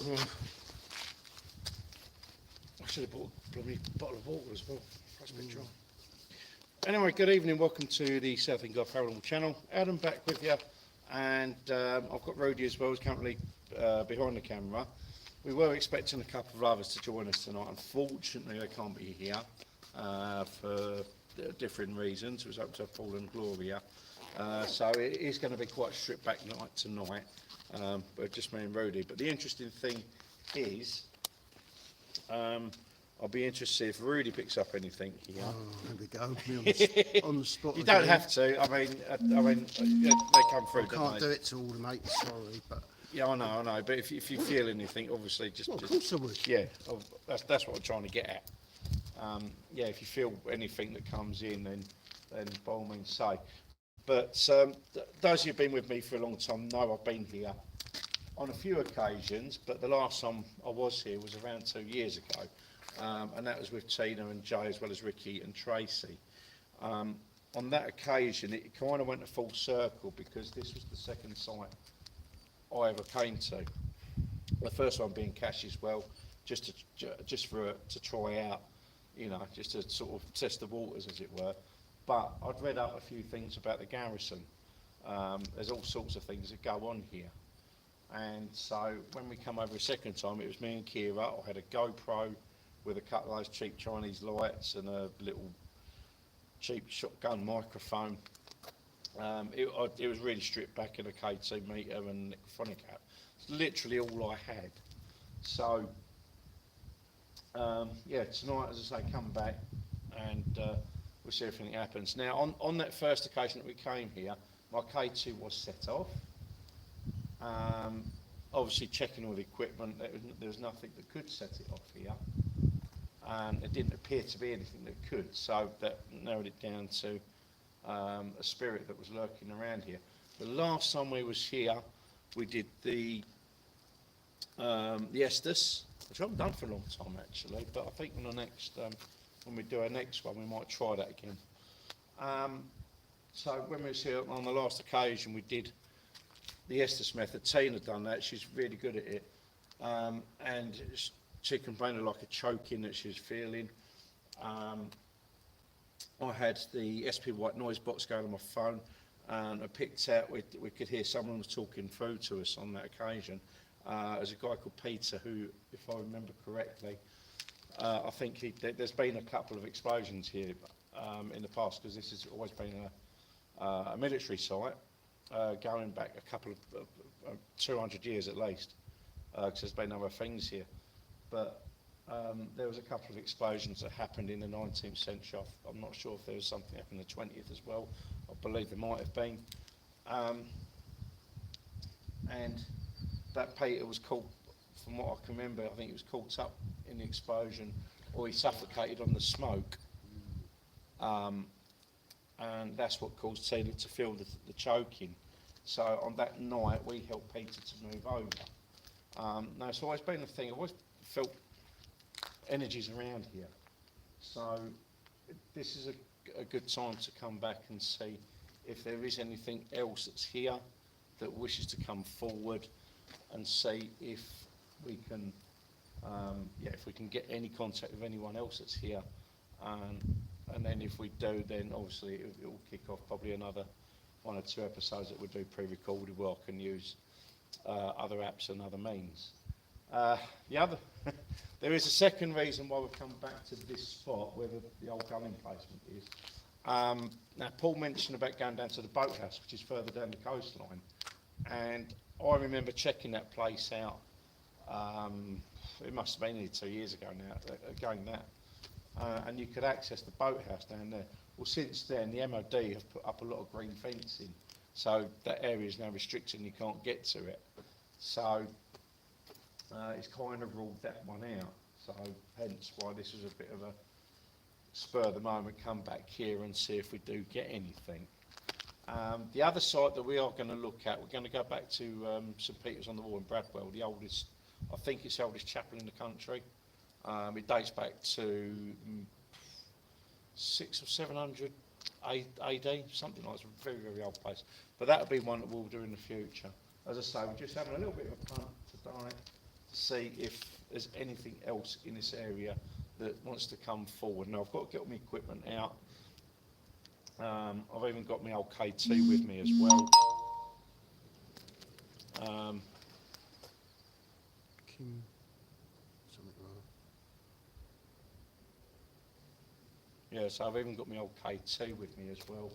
I should have bought a bloody bottle of water as well. That's a bit dry. Anyway, good evening. Welcome to the Southend Guy Paranormal channel. Adam back with you, and I've got Rody as well, who's currently behind the camera. We were expecting a couple of others to join us tonight. Unfortunately, they can't be here for different reasons. It was up to Paul and Gloria. So it is going to be quite a stripped back night tonight, but just me and Rody. But the interesting thing is, I'll be interested if Rudy picks up anything here. Oh, there we go. Me on the spot. You again. don't have to. I mean, they come through. I can't do it to all the mates. Sorry, but yeah, I know. But if you feel anything, obviously, just of course I would. yeah, that's what I'm trying to get at. Yeah, if you feel anything that comes in, then by all means say. But those who've been with me for a long time know I've been here on a few occasions, but the last time I was here was around 2 years ago. And that was with Tina and Jay, as well as Ricky and Tracy. On that occasion, it kind of went a full circle because this was the second site I ever came to. The first one being Cash's Well, just to try out, you know, just to sort of test the waters, as it were. But I'd read up a few things about the Garrison. There's all sorts of things that go on here. And so when we come over a second time, it was me and Kira. I had a GoPro with a couple of those cheap Chinese lights and a little cheap shotgun microphone. It was really stripped back in a K2 meter and phonic app. It's literally all I had. So yeah, tonight, as I say, come back and we'll see if anything happens. Now, on that first occasion that we came here, my K2 was set off. Obviously checking all the equipment, there was nothing that could set it off here. And it didn't appear to be anything that could, so that narrowed it down to a spirit that was lurking around here. The last time we was here, we did the Estes, which I haven't done for a long time actually, but I think when we do our next one, we might try that again. So when we was here on the last occasion, we did the Estes method. Tina had done that, she's really good at it, and she complained of like a choking that she was feeling. I had the SP White noise box going on my phone, and I picked out, we could hear someone was talking through to us on that occasion. There's a guy called Peter who, if I remember correctly, I think there's been a couple of explosions here in the past, because this has always been a military site, going back a couple of 200 years at least, because there's been other things here. But there was a couple of explosions that happened in the 19th century. I'm not sure if there was something happened in the 20th as well. I believe there might have been. And that Peter was caught, from what I can remember, I think he was caught up in the explosion, or he suffocated on the smoke. And that's what caused Tina to feel the choking. So on that night, we helped Peter to move over. Now, it's always been a thing. I've always felt energies around here. So this is a good time to come back and see if there is anything else that's here that wishes to come forward, and see if we can, if we can get any contact with anyone else that's here. And then if we do, then obviously it will kick off probably another 1 or 2 episodes that we do pre-recorded, where I can use other apps and other means. There is a second reason why we've come back to this spot where the old gun emplacement is. Now, Paul mentioned about going down to the boathouse, which is further down the coastline, and I remember checking that place out. It must have been nearly 2 years ago now, going that. And you could access the boathouse down there. Well, since then, the MOD have put up a lot of green fencing, so that area is now restricted and you can't get to it. So it's kind of ruled that one out. So hence why this is a bit of a spur of the moment, come back here and see if we do get anything. The other site that we are going to look at, we're going to go back to St Peter's on the Wall in Bradwell, the oldest, I think it's the oldest chapel in the country. It dates back to 600 or 700 AD, something like that. It's a very, very old place. But that'll be one that we'll do in the future. As I say, we're just having a little bit of a punt tonight to see if there's anything else in this area that wants to come forward. Now I've got to get all my equipment out. I've even got my old K2 with me as well. Kim, something like Yeah, so I've even got my old K2 with me as well,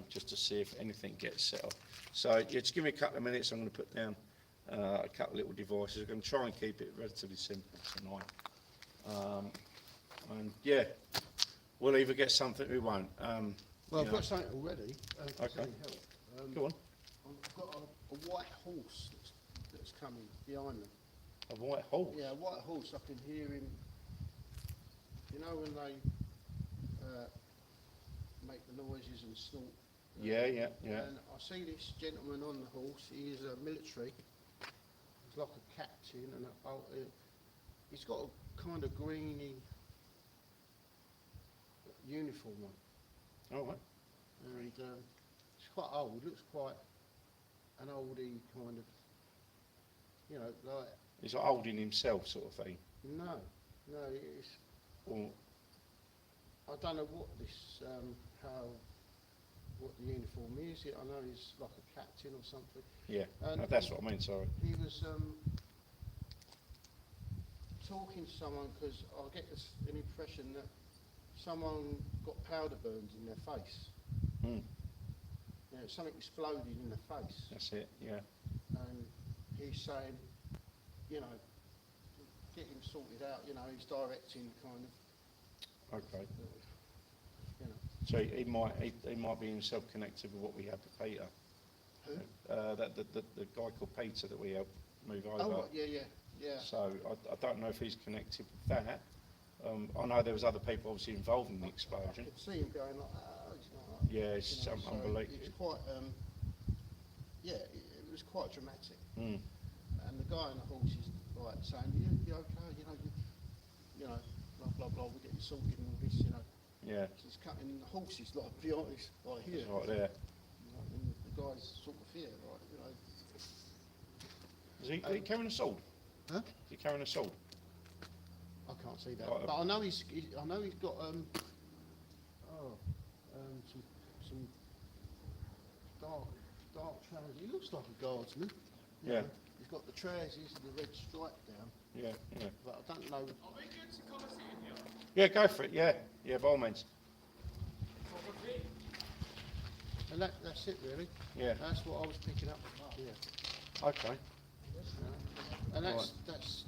just to see if anything gets set up. So yeah, just give me a couple of minutes. I'm going to put down a couple of little devices. I'm going to try and keep it relatively simple tonight. And yeah, we'll either get something or we won't. Well, you I've know. got something already. If Okay. any help. Go on. I've got a white horse that's coming behind me. A white horse. Yeah, a white horse. I can hear him. You know when they make the noises and snort. Yeah. And I see this gentleman on the horse. He is military. He's like a captain, and he's got a kind of greeny uniform on. All right. And he's quite old. Looks quite an oldie kind of. You know, like He's like holding himself, sort of thing. no, it's. Or I don't know what this, what the uniform is. I know he's like a captain or something. yeah, And no, that's what I mean. Sorry. He was talking to someone because I get an impression that someone got powder burns in their face. Mm, You know, something exploded in the face, that's it. Yeah. and he's saying, you know, get him sorted out. You know, he's directing kind of. Okay. You know. So he might be himself connected with what we have with Peter. Who? The guy called Peter that we helped move over. Oh, right, yeah. So I don't know if he's connected with that. I know there was other people obviously involved in the I explosion. could see him going like, oh, it's not like, Yeah, it's you know, so unbelievable. It's quite, it was quite dramatic. Mm. And the guy on the horse is like saying, you okay, you know, blah blah blah, we're getting sorted and all this, you know. Yeah, He's cutting the horses like behind us, like here. it's right there. You know, and the guy's sort of here, like, you know. Is he carrying a sword? Huh? Is he carrying a sword? I can't see that, Right, but I know he's got some dark trousers. He looks like a guardsman. you Yeah. know. He's got the trousers and the red stripe down, Yeah. but I don't know. Yeah, go for it. Yeah, by all means. And that's it really. Yeah. That's what I was picking up. Yeah. Okay. And that's.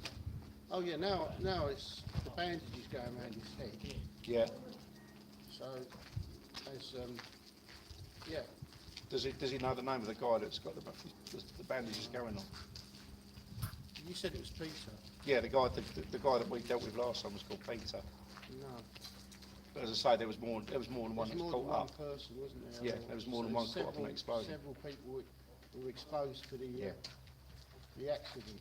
Oh yeah. Now it's the bandages going around his head. Yeah. So there's yeah. Does he know the name of the guy that's got the bandages going on? You said it was Peter. Yeah, the guy that we dealt with last time was called Peter. No. But as I say, there was more than one that There's was more than caught one up. person, wasn't there? Yeah, there was more than one caught up in the explosion. Several people were exposed to the accident.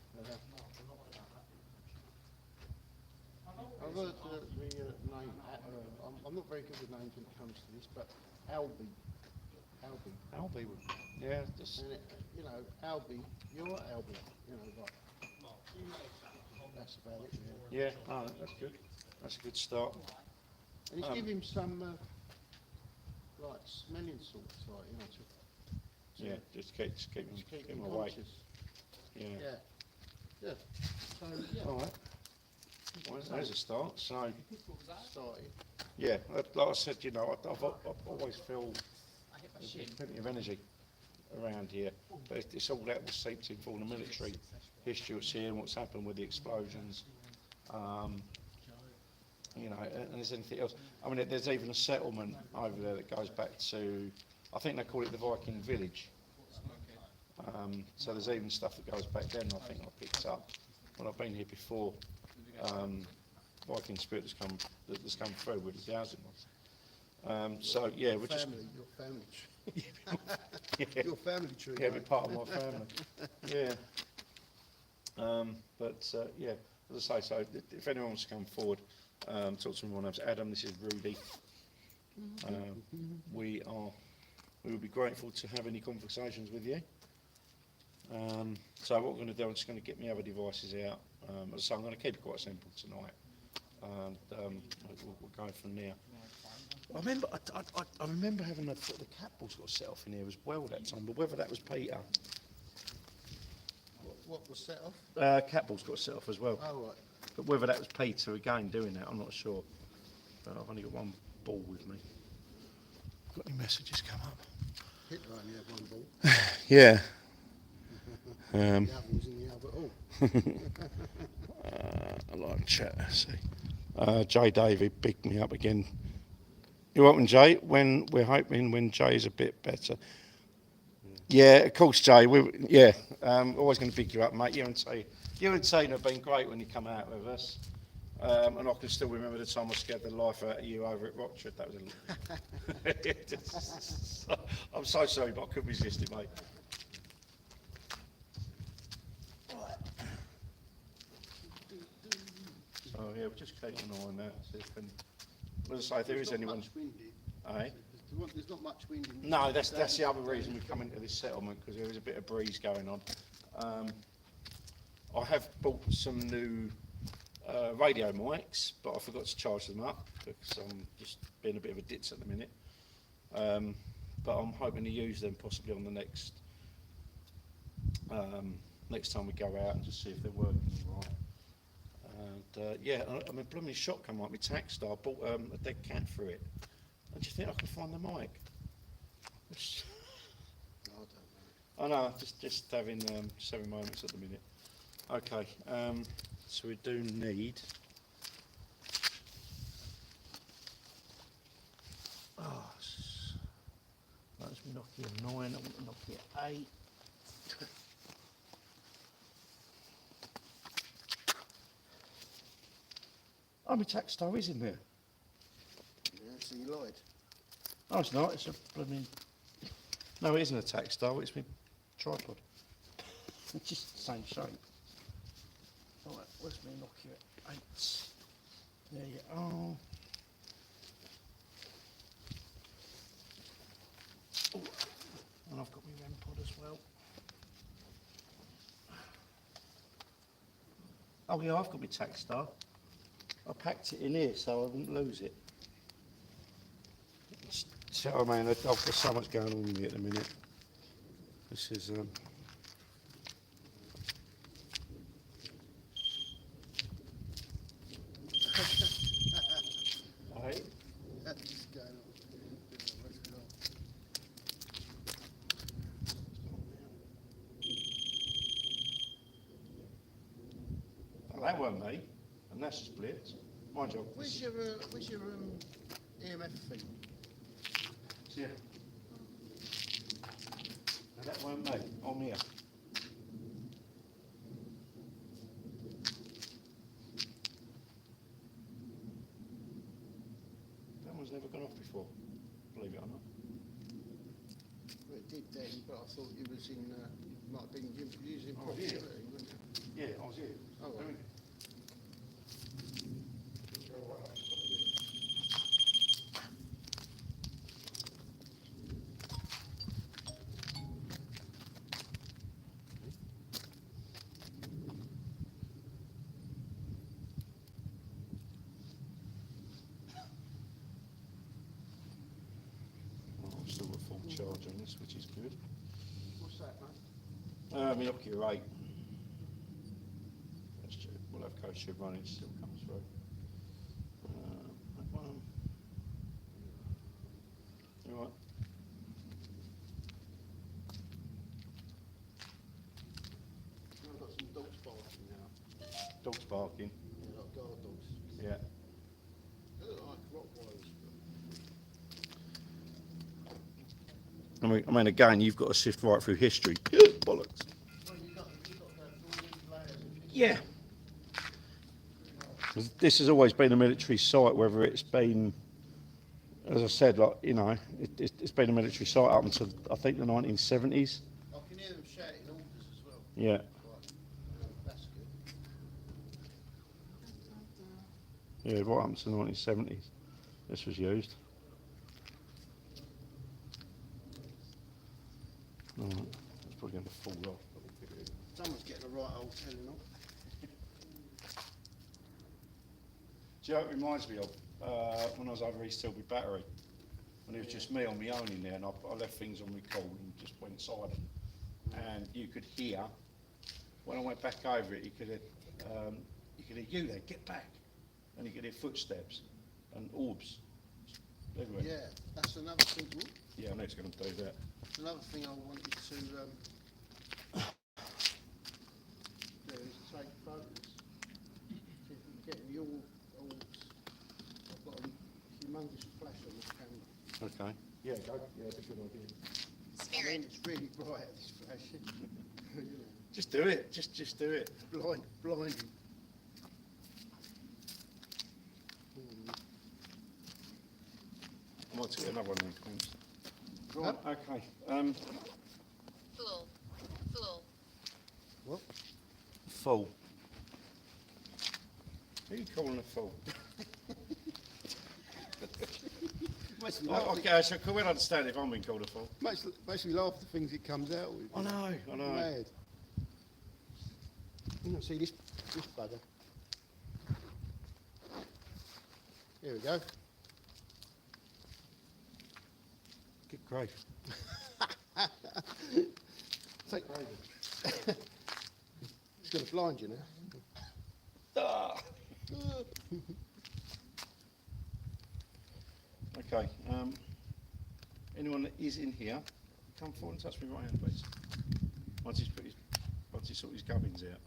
I've heard the name. I'm not very good with names when it comes to this, but Albie. Albie, yeah, just And you know, Albie, you're right, Albie. You know, like that's about it. Really. yeah. Oh, that's good. That's a good start. And he's give him some like smelling salts, like you know, to Yeah, just keep him away. conscious. Yeah. Yeah. So yeah. All right. Well, there's a start. So Started. yeah, like I said, you know, I've always feel there's plenty of energy around here, but it's all that was seeped in from the military history that's here and what's happened with the explosions. You know, and there's anything else. I mean, there's even a settlement over there that goes back to, I think they call it the Viking village. So there's even stuff that goes back then. I think I picked up when I've been here before. Viking spirit that's come through with the housing ones. So yeah, we're just Your family tree. yeah, Your family tree. yeah, mate. be part of my family. Yeah. But yeah, as I say, so if anyone wants to come forward, talk to me. My name's Adam. This is Rudy. We will be grateful to have any conversations with you. So what we're going to do, I'm just going to get my other devices out. As I say, I'm going to keep it quite simple tonight. And we'll go from there. I remember having the cat balls got set off in here as well that time, but whether that was Peter. What was set off? Cat balls got set off as well. Oh, right. But whether that was Peter again doing that, I'm not sure. But I've only got one ball with me. Got any messages come up? Hitler only had one ball. Yeah. The other was in the other hall. I like chat. Let's see. Jay Davey picked me up again. You're welcome, Jay. When we're hoping when Jay's a bit better. Yeah, of course, Jay. Always going to pick you up, mate. You and Tina have been great when you come out with us. And I can still remember the time I scared the life out of you over at Rochford. That was I'm so sorry, but I couldn't resist it, mate. So yeah, we'll just keep an eye on that. See if as I say, if there is anyone. There's not much wind in No, that's the other reason we come into this settlement, because there is a bit of breeze going on. I have bought some new radio mics, but I forgot to charge them up because I'm just being a bit of a ditz at the minute. But I'm hoping to use them possibly on the next time we go out and just see if they're working right. And yeah, I mean, blooming shot come up. My tax star bought a dead cat for it. And do you think I can find the mic? I know, just having moments at the minute. Okay, so we do need. That's Nokia 9. I want the Nokia 8. Oh, my tax star is in there. Yeah, so you lied. No, it's not. It's a blooming. No, it isn't a tax star. It's my tripod. It's just the same shape. Right, where's my Nokia 8? There you are. Oh, and I've got my REM pod as well. Oh yeah, I've got my tax star. I packed it in here so I wouldn't lose it. So I mean, I've got so much going on with me at the minute. This is Right. That's going on. Oh, that weren't me, and that's split. Mind you, Where's your EMF thing? yeah. Now that weren't me. I'm here. That one's never gone off before, believe it or not. Well, it did then, but I thought you was in. You might have been using Oh, property, yeah. weren't you? Yeah, I was here. Oh, right. Doing it. Well, I've still got full charge on this, which is good. What's that, mate? My Nokia 8. That's true. We'll have code should run, it still comes through. That one. You all right? I've got some dogs barking now. Dog's barking. Yeah, like guard dogs. Yeah. They look like Rottweilers. I mean, again, you've got to sift right through history. Bollocks. Well, you got to go through all these layers of history. Yeah. This has always been a military site, whether it's been, as I said, like, you know, it's been a military site up until, I think, the 1970s. I can hear them shouting orders as well. Yeah. Right. That's good. Yeah, right up until the 1970s. This was used. Right. It's probably going to fall off, but we'll pick right old telling off. Do you know what it reminds me of? When I was over East Tilbury Battery, when it was just me on my own in there, and I left things on record and just went silent. And you could hear, when I went back over it, you could hear you there, get back. And you could hear footsteps and orbs everywhere. Yeah, that's another thing. Yeah, I'm next going to do that. Another thing I wanted to do is take photos. See if we can get the orbs. I've got a humongous flash on this camera. Okay. Yeah, go. Yeah, that's a good idea. I mean, it's really bright, this flash. You know, Just do it. Just do it. blinding. I might get another one then, Queens. Right. Okay. Full. What? Full. Who are you calling a fool? Makes me Oh, laugh. okay, so can we understand if I'm being called a fool? Makes me laugh the things it comes out with. I know. Mad. You know, see this bugger. Here we go. Good grief. Take It's going to blind you now. Ah. Okay, anyone that is in here, come forward and touch me right hand, please. Once he's sorted his gubbins out.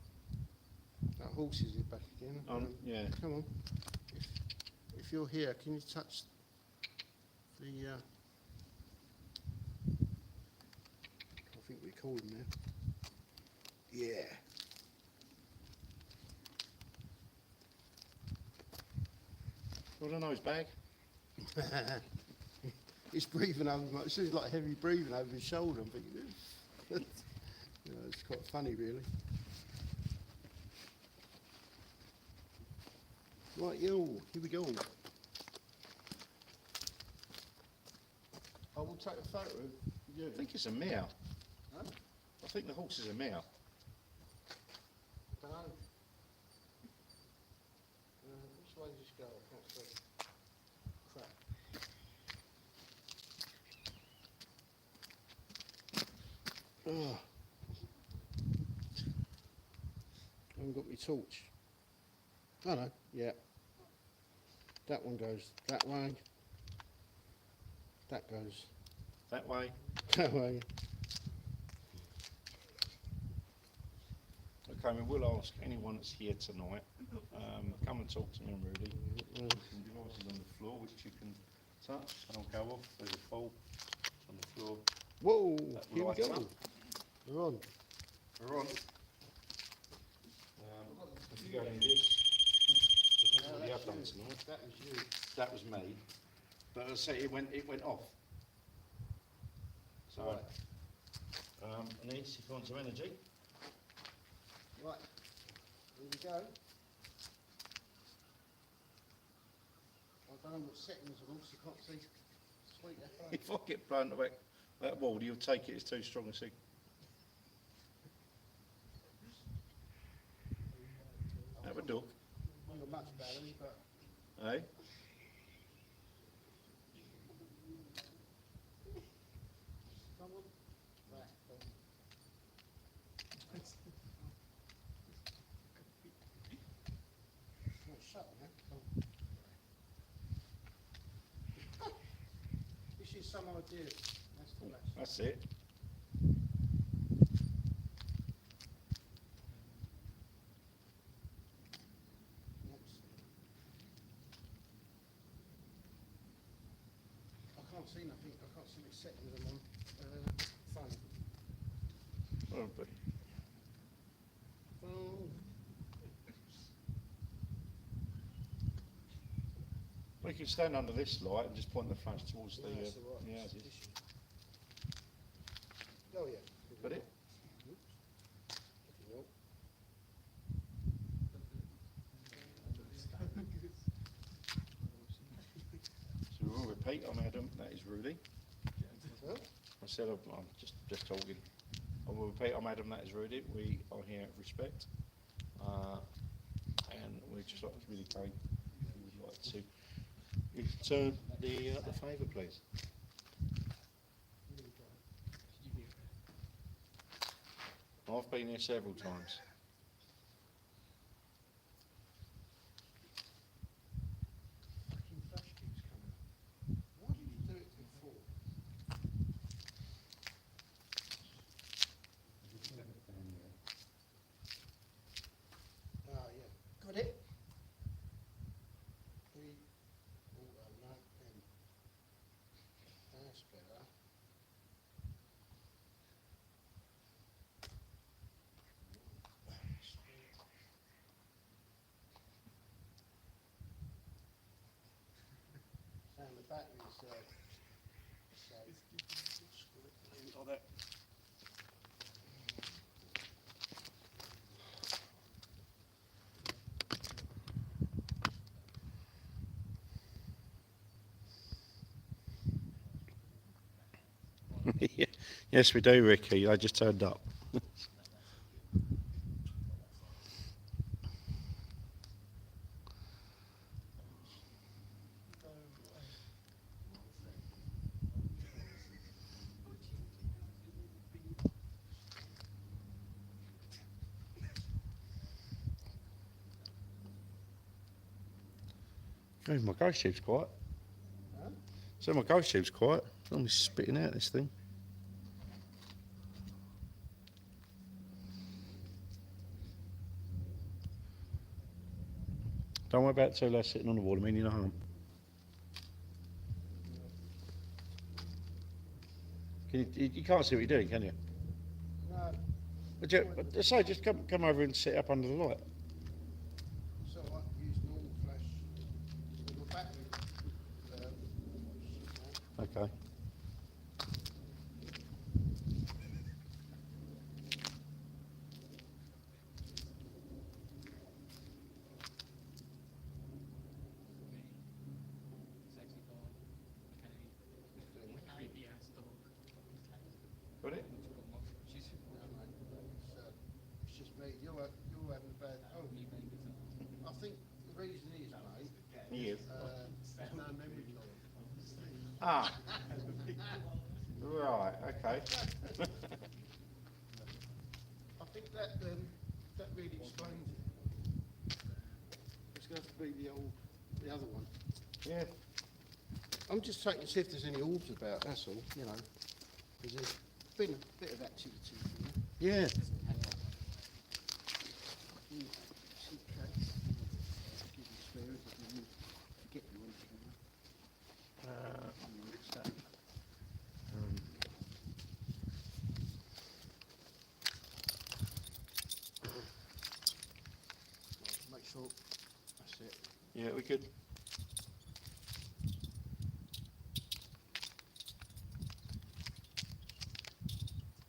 That horse is back again. Yeah. Come on. If you're here, can you touch the? I think we call him now. Yeah. Got a nose bag? He's breathing over my. It seems like heavy breathing over his shoulder. I'm thinking, you know, it's quite funny, really. Right, yo, here we go. I will take a photo of you. I think it's a mare. Huh? I think the horse is a mare. Don't know. Which way does this go? I can't see. Crap. Oh. I haven't got my torch. Oh no, yeah. That one goes that way. That goes That way. that way. Okay, we will ask anyone that's here tonight, come and talk to me and Rudy. Some devices on the floor which you can touch and I'll go off. There's a fold on the floor. Whoa, That here we lights go. up. We're on. We're on. If you go in this, that's what we have done tonight. That was you. That was me. But as I say, it went off. So, Anise, if you want some energy. Right, here we go. I don't know what settings are on, so you can't see. Sweet that If I get blown to that wall, you'll take it as too strong a signal. Have a duck, Not much battery, but eh? come on. Right, cool. Not shut now. Oh. This is some idea. That's the flash. That's it. I can't see nothing. I can't see which settings I'm on. Phone. Oh, but Phone. we can stand under this light and just point the flash towards the. Yeah, that's all right. Yeah, It's it is. tissue. Oh yeah. Got it? Nope. So we'll repeat. I'm Adam. That is Rudy. Huh? I said I'm just talking. I will repeat, I'm Adam, that is Rudy. We are here at Respect. And we'd just like to communicate if you would like to return the favour, please. I've been here several times. Fucking flash keeps coming. Why did you do it before? Ah, yeah. Got it? No, pen. That's better. And the battery's so screw it in. Like that. Yes, we do, Ricky. I just turned up. Oh, my ghost tube's quiet. Huh? So my ghost tube's quiet. I'm spitting out this thing. Don't worry about two lads sitting on the wall. I mean, you know harm. You can't see what you're doing, can you? No, But say, just come over and sit up under the light. so I use normal flash. With my battery. Okay. Got it? It's just me. You're having a bad. Oh, I think the reason is, mate. Yes. There's no memory card. Ah. Right. Okay. I think that really explains it. It's going to be the other one. Yeah. I'm just checking to see if there's any orbs about. That's all. You know, because there's been a bit of activity here. Yeah. Make sure that's it. Yeah, we could.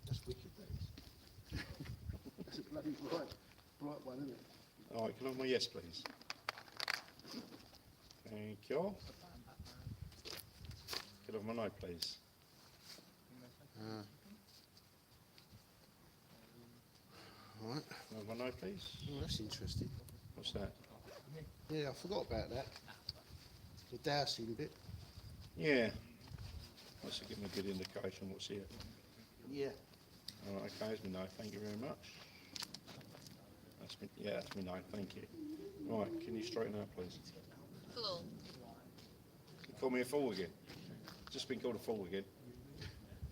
That's wicked, that is. That's a bloody bright one, isn't it? All right, can I have my yes, please? Thank you. Can I have my no, please? All right. Can I have my no, please? Oh, that's interesting. What's that? Yeah, I forgot about that. The dowsing bit. Yeah. That's to give me a good indication what's here. Yeah. All right, okay, that's me no. Thank you very much. That's me no. Thank you. Right, can you straighten out, please? Fool. You call me a fool again. Just been called a fool again.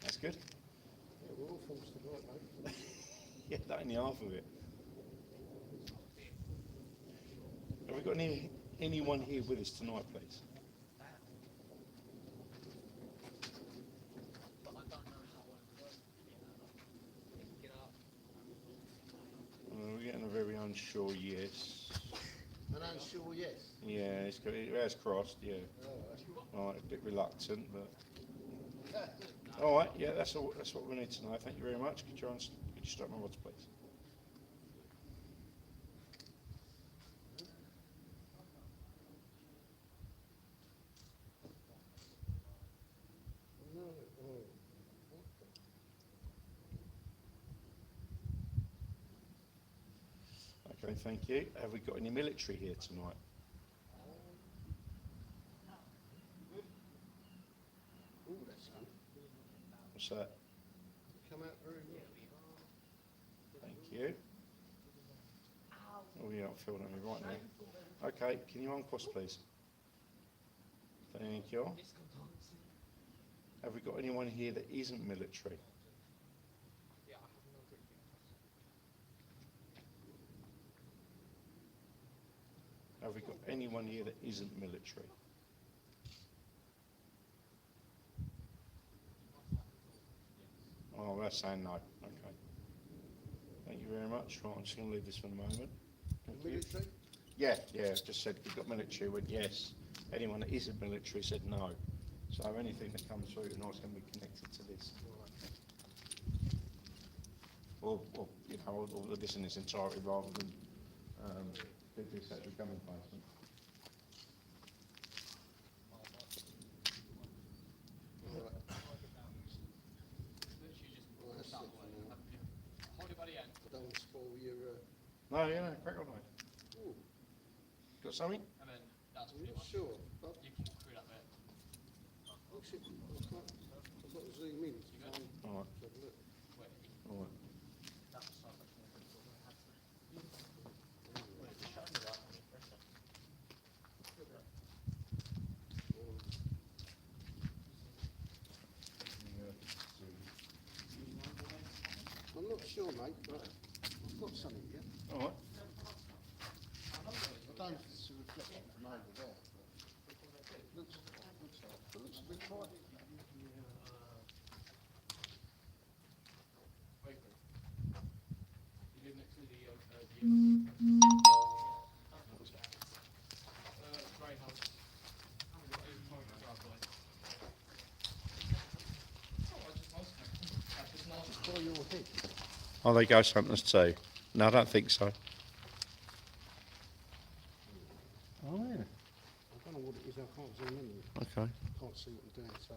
That's good. Yeah, we're all fools tonight, mate. Yeah, that ain't the half of it. Have we got anyone here with us tonight, please? We're getting a very unsure yes. And I'm sure, yes. Yeah, it has crossed, yeah. Right, a bit reluctant, but... All right, yeah, that's what we need to know. Thank you very much. Could you strap my rods, please? Lovely, thank you. Have we got any military here tonight? Oh, that's son. What's that? Come out very well. Thank you. Oh yeah, I'm feeling it right now. Okay, can you uncross please? Thank you. Have we got anyone here that isn't military? Have we got anyone here that isn't military? Oh, that's saying no. Okay. Thank you very much. Right, I'm just going to leave this for a moment. Thank you. Military? Yeah, I just said we've got military. Went yes. Anyone that isn't military said no. So anything that comes through tonight is going to be connected to this. Or you know, or this in its entirety rather than do this at becoming placement. I don't want to spoil your... No, yeah, no, crack on, mate. Oh, Got something? And then that's I'm pretty not much sure. But you can through that bit. looks it, I've got to zoom in. You good? All right, Have a look. Wait, all right. that's the side section. Wait, just show me that. I'm not sure, mate, but I've got something here. All right. I don't know if it's a reflection from over there, but it looks a bit quiet. Wait for it. You live next to the grey house. For your head. Are they ghost hunters too? No, I don't think so. Oh yeah. I don't know what it is, I can't zoom in. Okay. Can't see what I'm doing, so.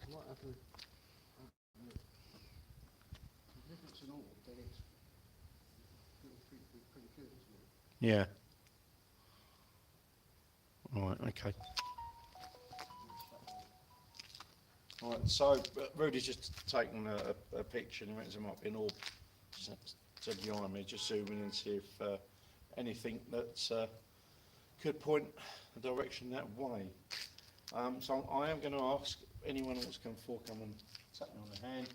I might have to. If it's an orb, then it's pretty good, isn't it? Yeah. All right. Okay. All right. So Rudy's just taken a picture, and he reckons there might be an orb to behind me. Just zoom in and see if anything that could point the direction that way. So I am going to ask anyone who wants to come forward, come and tap me on the hand,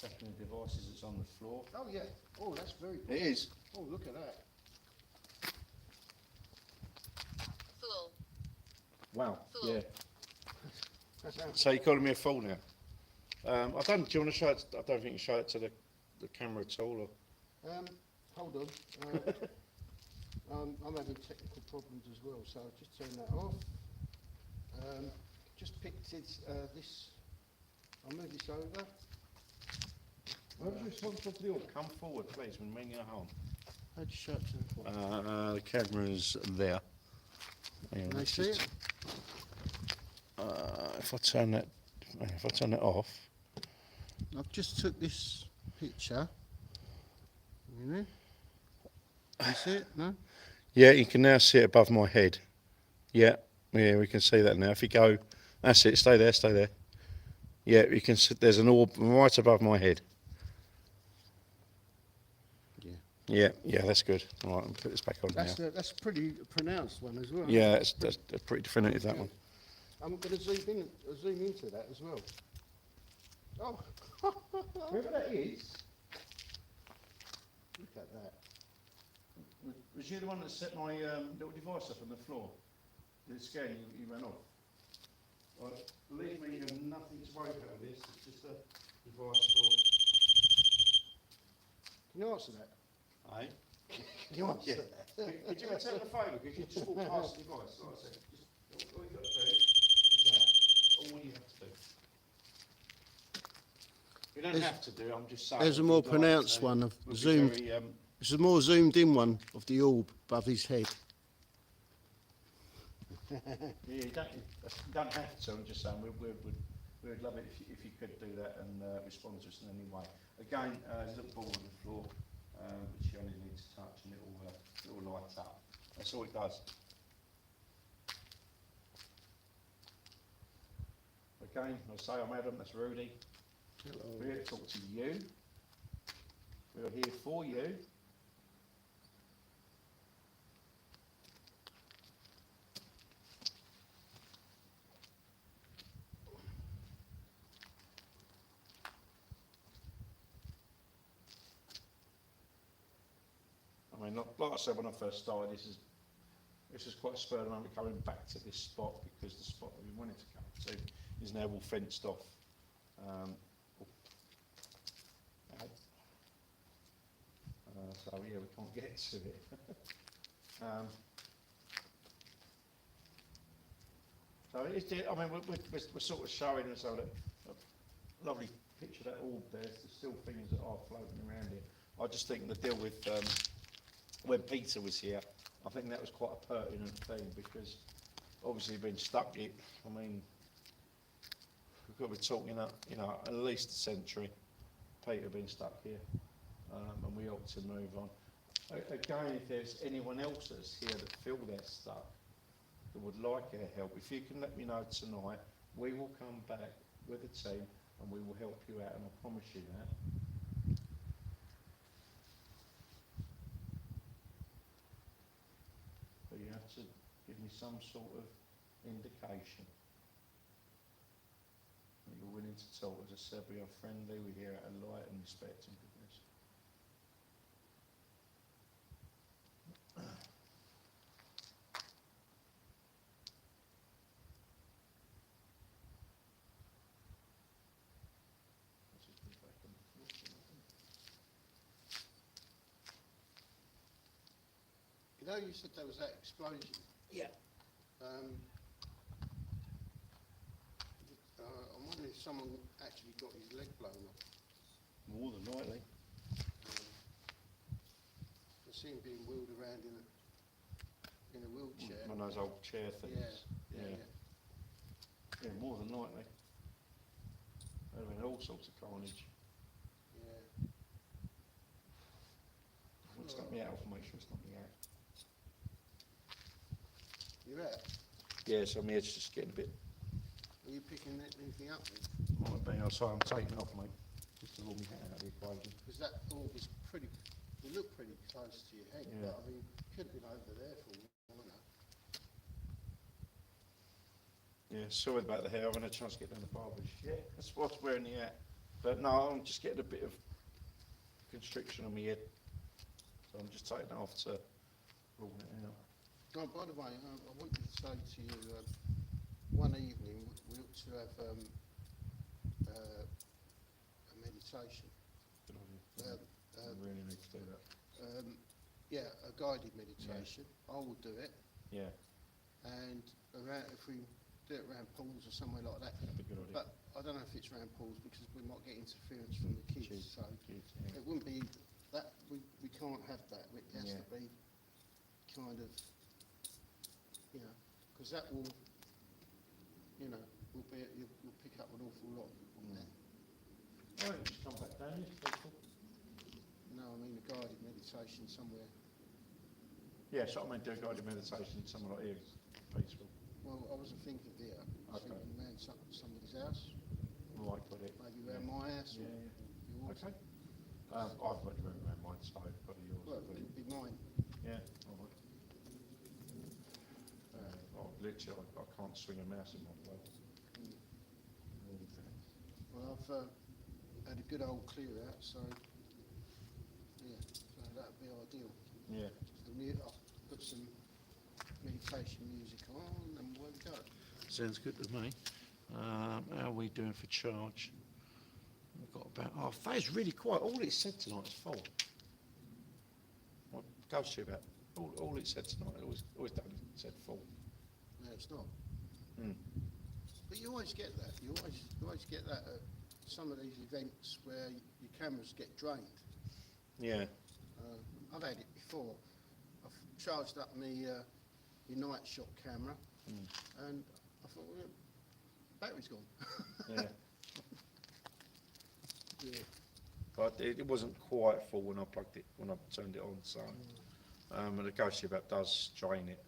tapping the devices that's on the floor. Oh, yeah. Oh, that's very good. It is. Oh, look at that. Fool. Wow. Fool. Yeah. That's out. So you're calling me a fool now? I don't. Do you want to show it? I don't think you show it to the camera at all. Or? Hold on. I'm having technical problems as well, so I'll just turn that off. Just picked this. I'll move this over. Whoever's responsible for the orb, come forward, please. We mean no harm. How'd you show it to them? The camera's there. Hang on, Can they let's see just- it? If I turn it off. I've just took this picture. You know? Can you see it? No? Yeah, you can now see it above my head. Yeah, we can see that now. If you go, that's it. Stay there, stay there. Yeah, you can see there's an orb right above my head. Yeah. Yeah, that's good. All right, I'll put this back on now. That's a pretty pronounced one as well. Yeah, that's pretty definitive, that one. I'm going to zoom into that as well. Oh, Whoever that is, look at that. was you the one that set my little device up on the floor? Did it scare you? You ran off. Right, believe me, you have nothing to worry about with this. It's just a device Can you answer that? for. Aye. Can you answer Yeah. that? Could you return the favour? Could you just walk past the device? Like I said, just all you've got to do is that. All you have to do. You don't have to do it. I'm just saying. There's a if more you'd like to, pronounced it one of would be zoomed. very, It's a more zoomed in one of the orb above his head. Yeah, you don't have to. I'm just saying we'd love it if you could do that and respond to us in any way. Again, there's a little ball on the floor, which you only need to touch and it'll light up. That's all it does. Again, I'll say I'm Adam, that's Rudy. We're here to talk to you. We are here for you. I mean, like I said when I first started, this is quite a spur of the moment coming back to this spot, because the spot that we wanted to come to is now all fenced off. So yeah, we can't get to it. So it's, I mean, we're sort of showing us a lovely picture of that orb there. There's still things that are floating around here. I just think the deal with when Peter was here, I think that was quite a pertinent thing, because obviously being stuck here, I mean, we've got to be talking, you know, at least a century. Peter being stuck here, and we ought to move on. Again, if there's anyone else that's here that feel they're stuck, that would like our help, if you can let me know tonight, we will come back with a team and we will help you out, and I promise you that. But you have to give me some sort of indication that you're willing to talk. As I said, we are friendly, we're here out of light and respect and goodness. You know, you said there was that explosion. Yeah. I'm wondering if someone actually got his leg blown off. More than likely. I see him being wheeled around in a wheelchair. One of those old chair things. Yeah. Yeah, more than likely. There'd have been all sorts of carnage. Yeah. It's not me out, I'll make sure it's not me out. You're out? Yeah, so my head's just getting a bit. Are you picking anything up then? Might be, I'm sorry, I'm taking off, mate. Just to rule me out of the equation. Because that orb was pretty, it looked pretty close to your head, Yeah. but I mean, it could have been over there for all I know. Yeah, sorry about the hair, I haven't had a chance to get down the barber's yet. That's what's wearing the hat. But no, I'm just getting a bit of constriction on my head. So I'm just taking it off to rule it out. Oh, by the way, I wanted to say to you, one evening we ought to have a meditation. Good idea. I really need to do that. Yeah, a guided meditation. I will do it, Yeah, and around, if we do it around pools or somewhere like that. that'd be a good idea. But I don't know if it's around pools because we might get interference from the kids. Kids, So kids, yeah. it wouldn't be that. We can't have that. It has Yeah. to be kind of, you know, because that will, you know, you'll pick up an awful lot on that. Oh, just come back down, yes, people. No, I mean a guided meditation somewhere. Yeah, so I mean, do a guided meditation somewhere like here, peaceful. Well, I wasn't thinking there. I was Okay. thinking around somebody's house, Right, got it. maybe around my house Yeah, or yeah. yours. Okay. I've got your room around mine, so probably yours. Well, will it be. could be mine. Yeah, all right. Literally, I can't swing a mouse in one place. Well, I've had a good old clear out, so yeah, so that'd be ideal. Yeah. I'll put some meditation music on and we'll go. Sounds good to me. How are we doing for charge? We've got about half. That is really quiet. All it said tonight is full. What goes to about all it said tonight? It always done. It said full. No, it's not. Mm. But you always get that. You always get that at some of these events where your cameras get drained. Yeah. I've had it before. I've charged up my night shot camera, and I thought, well, battery's gone. Yeah. Yeah. but it wasn't quite full when I turned it on. So, and the ghost about does drain it.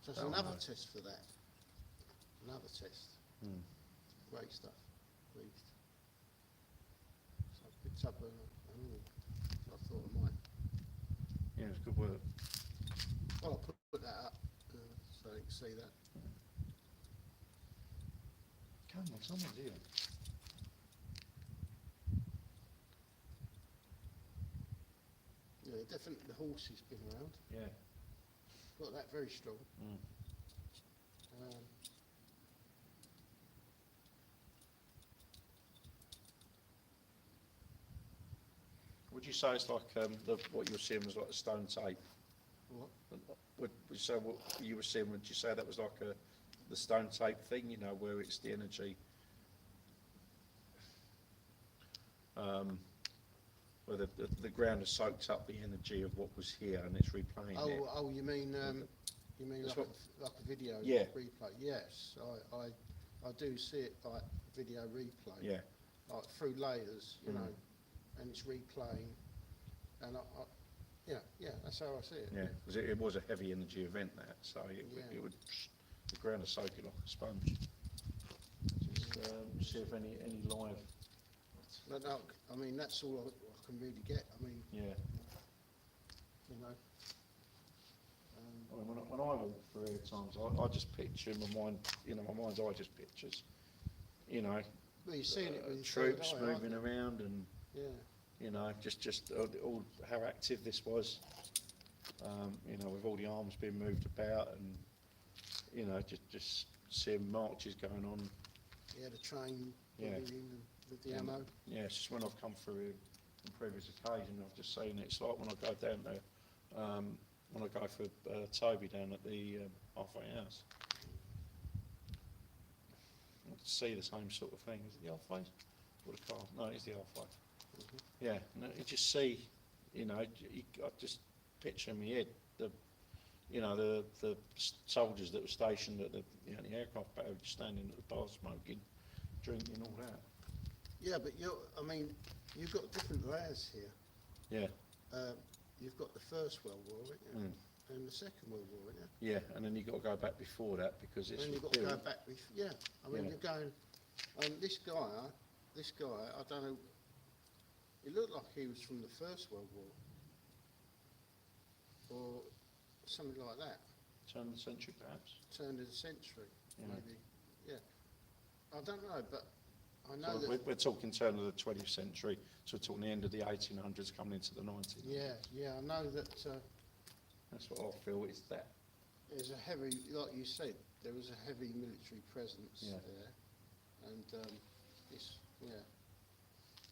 So there's Oh, another no. test for that. Another test. Hmm. Great stuff. Pleased. So I picked up so I thought I might. Yeah, it's good work. Well, I'll put that up so you can see that. Come on, someone's here. Yeah, definitely the horse has been around. Yeah. Got that very strong. Mm. Would you say it's like what you were seeing was like a stone tape? What? Would you say what you were seeing? Would you say that was like the stone tape thing? You know, where it's the energy, where the ground has soaked up the energy of what was here and it's replaying it. Oh, you mean That's like a video Yeah. replay? Yes, I do see it like video replay. Yeah. Like through layers, you Mm. know, and it's replaying, and yeah, that's how I see it. Yeah, because it was a heavy energy event that, so Yeah. it would the ground would soak it like a sponge. Just see if any live. But no, I mean, that's all I can really get. I mean, Yeah. you know. I mean, when I walk through here at times, I just picture in my mind, you know, my mind's eye just pictures, you know, Well, you're seeing it with your troops third eye, aren't moving you? around and, Yeah. you know, just all how active this was, you know, with all the arms being moved about and, you know, just seeing marches going on. Yeah, the train Yeah. moving in with the Yeah. ammo. Yeah, it's just when I've come through here on previous occasions, I've just seen it. It's like when I go down there, when I go for Toby down at the halfway house. I can see the same sort of thing. Is it the halfway? Or the car? No, it's the halfway. Mhm. Yeah, no, you just see, you know, I just picture in my head you know, the soldiers that were stationed at the the aircraft battery just standing at the bar smoking, drinking, all that. Yeah, but I mean, you've got different layers here. Yeah. You've got the First World War, haven't you? Mm. And the Second World War, haven't you? Yeah, and then you've got to go back before that because it's And you've got to go built- back yeah. I mean, Yeah. you're going, this guy, I don't know, it looked like he was from the First World War. Or something like that. turn of the century, perhaps. Turn of the century, Yeah. maybe. Yeah. I don't know, but I So know that. we're talking turn of the 20th century, so we're talking the end of the 1800s coming into the 1900s. Yeah, I know that That's what I feel is that. there's a heavy, like you said, there was a heavy military presence Yeah. there. And it's, yeah.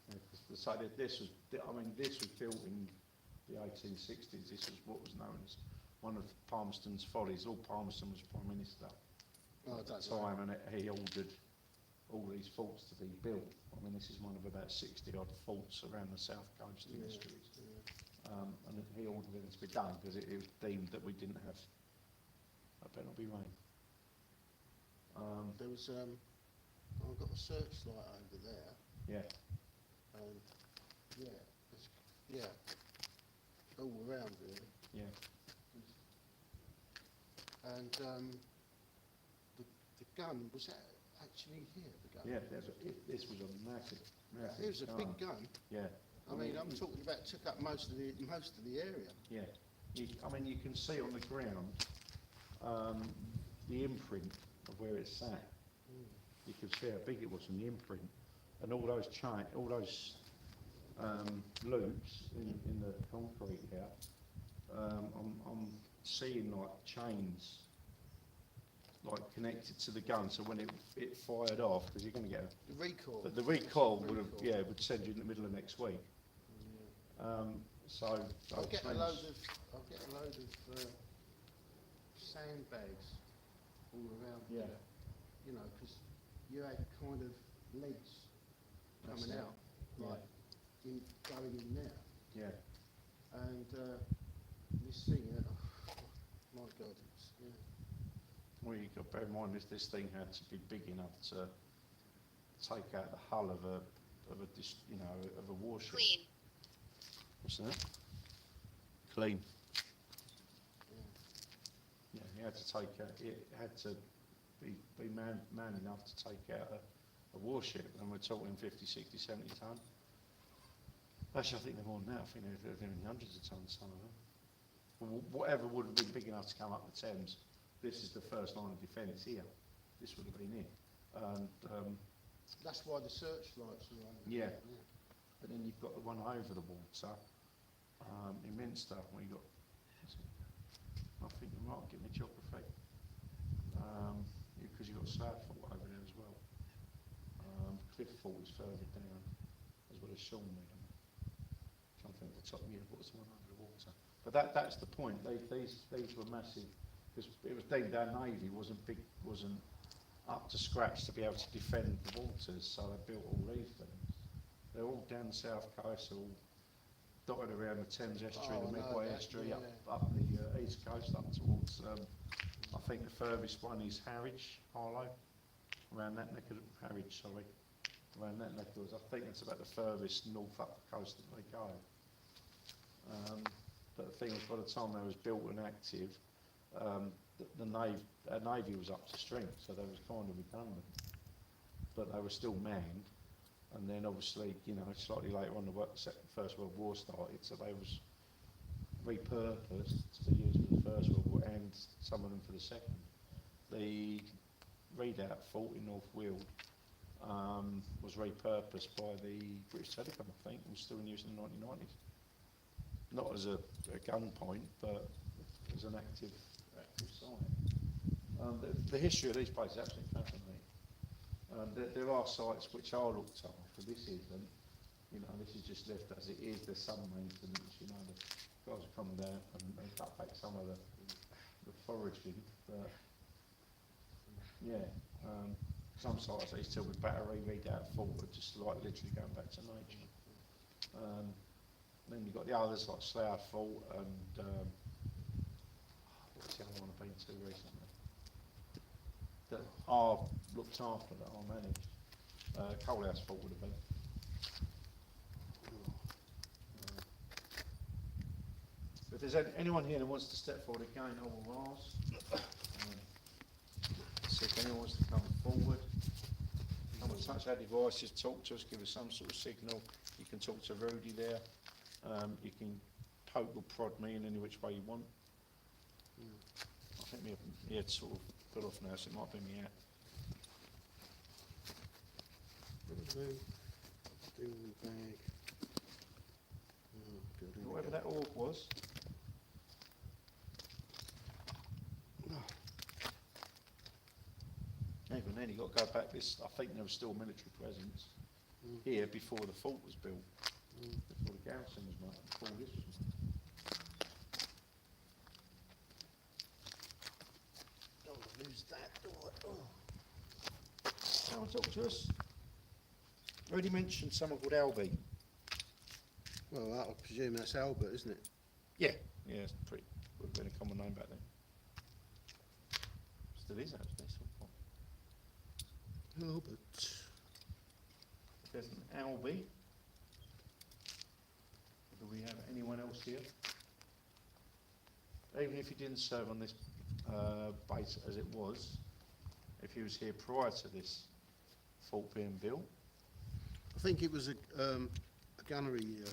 Yeah, 'cause the side of this was, I mean, this was built in the 1860s. This was what was known as one of Palmerston's follies. Lord Palmerston was Prime Minister Oh, I at the don't know. time, and he ordered all these forts to be built. I mean, this is one of about 60 odd forts around the south coast in the streets. Yeah. And he ordered it to be done because it was deemed that we didn't have. I better not be rain. There was, I've got a searchlight over there, Yeah, and yeah, all around really. yeah, And the gun, was that actually here, the gun? yeah. This was a massive. It was a big gun. Yeah. I mean, I'm talking about, took up most of the area. Yeah. I mean, you can see on the ground the imprint of where it's sat. You can see how big it was from the imprint, and all those loops in the concrete here. I'm seeing like chains, like connected to the gun. So when it fired off, because you're going to get The recoil. the recoil would send you in the middle of next week. So I'll those get a chains- load of sandbags all around Yeah. there, you know, because you had kind of legs That's coming it. out, Yeah. like going in there, Yeah. and this thing, my God, it's, yeah. Well, you've got to bear in mind this thing had to be big enough to take out the hull of you know, of a warship. Clean. What's that? Clean. Yeah, he had to take out, it had to be man enough to take out a warship, and we're talking 50, 60, 70 ton. Actually, I think they're more than that. I think they're in hundreds of tons, some of them. Whatever would have been big enough to come up the Thames, this is the first line of defence here. This would have been it. And, That's why the searchlights are on. yeah. But then you've got the one over the water, in Minster, where you've got, I think you might get me geography, because you've got Southend over there as well. Cliff Fort is further down, as well as Shoebury. I'm trying to think of the top, yeah, what's the one under the water? But that's the point. These were massive, because it was deemed our navy wasn't up to scratch to be able to defend the waters, so they built all these things. They're all down the south coast, they're all dotted around the Thames estuary, the Medway estuary, up the east coast, up towards. I think the furthest one is Harwich, Harlow, around that neck of Harwich, sorry, around that neck of. I think it's about the furthest north up the coast that they go. But the thing is, by the time they was built and active, our navy was up to strength, so they was kind of redundant. But they were still manned, and then obviously, you know, slightly later on, the First World War started, so they was repurposed to be used for the First World War, and some of them for the Second. The Redoubt Fort in North Weald was repurposed by the British Telecom, I think, and was still in use in the 1990s. Not as a gun point, but as an active site. The history of these places is absolutely fascinating. There are sites which are looked after. This isn't. You know, this is just left as it is. There's some maintenance. You know, the guys have come down and cut back some of the foraging. But yeah, some sites they still with battery Redoubt forward, just like literally going back to nature. Then you've got the others like Slough Fort and what's the other one I've been to recently? That are looked after, that are managed. Coalhouse Fort would have been. If there's anyone here that wants to step forward again, I will ask. So if anyone wants to come forward, come and touch our devices, talk to us, give us some sort of signal. You can talk to Rudy there. You can poke or prod me in any which way you want. I think my head's sort of put off now, so it might be me out. Bag. Whatever that orb was. Even then, you got to go back. I think there was still military presence here before the fort was built. Before the garrison was made, before this was made. Don't want to lose that, do I? Someone talk to us. Already mentioned someone called Albie. Well, I presume that's Albert, isn't it? Yeah, it's pretty. Would have been a common name back then. Still is actually. Albert. There's an Albie. Do we have anyone else here? Even if he didn't serve on this base as it was, if he was here prior to this fort being built. I think it was a gunnery